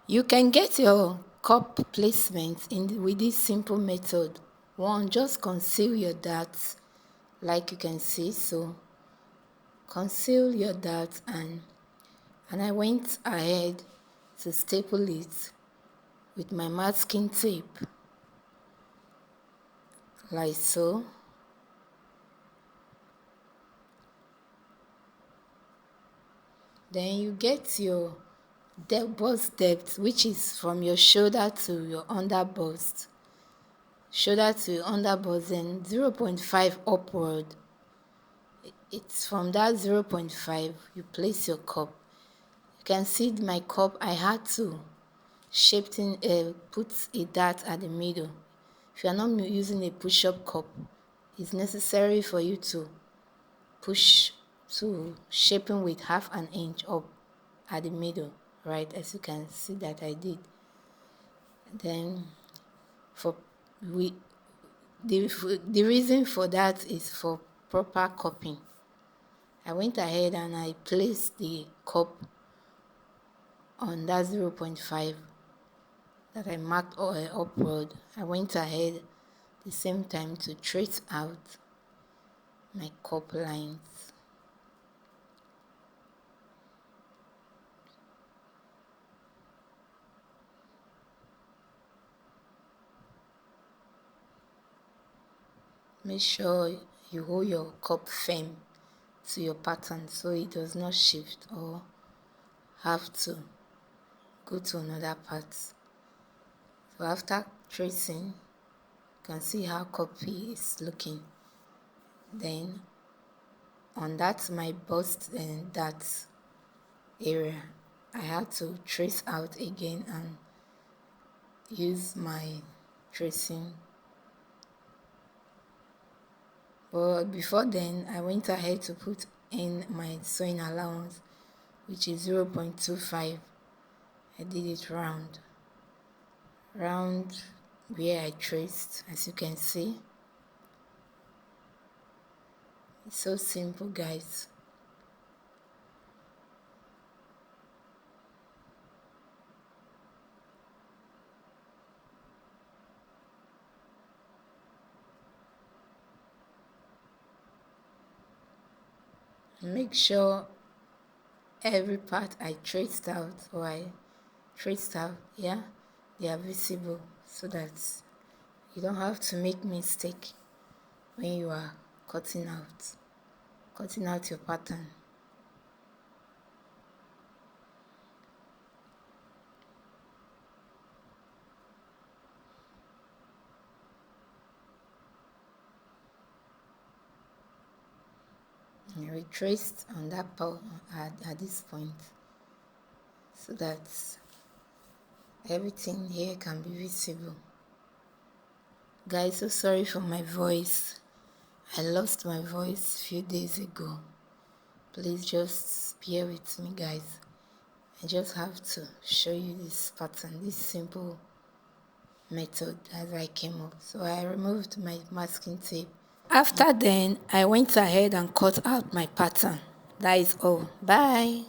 You can get your cup placement with this simple method. One, just conceal your darts like you can see. So conceal your darts, and I went ahead to staple it with my masking tape like so. Then you get your bust depth, which is from your shoulder to your under bust. Shoulder to your under bust, then 0.5 upward. It's from that 0.5 you place your cup. You can see my cup, I had to put a dart at the middle. If you are not using a push-up cup, it's necessary for you to push to shaping with half an inch up at the middle, right? As you can see that I did. Then for we the reason for that is for proper cupping. I went ahead and I placed the cup on that 0.5 that I marked upward. I went ahead at the same time to trace out my cup lines. Make sure you hold your cup firm to your pattern so it does not shift or have to go to another part. So after tracing, you can see how copy is looking. Then on that my bust and that area, I had to trace out again and use my tracing. But before then, I went ahead to put in my sewing allowance, which is 0.25. I did it round where I traced, as you can see. It's so simple, guys. Make sure every part I traced out, yeah, they are visible so that you don't have to make mistake when you are cutting out your pattern. And we traced on that part at this point so that everything here can be visible. Guys, so sorry for my voice. I lost my voice a few days ago. Please just bear with me, guys. I just have to show you this pattern, this simple method as I came up. So I removed my masking tape. After then, I went ahead and cut out my pattern. That is all. Bye.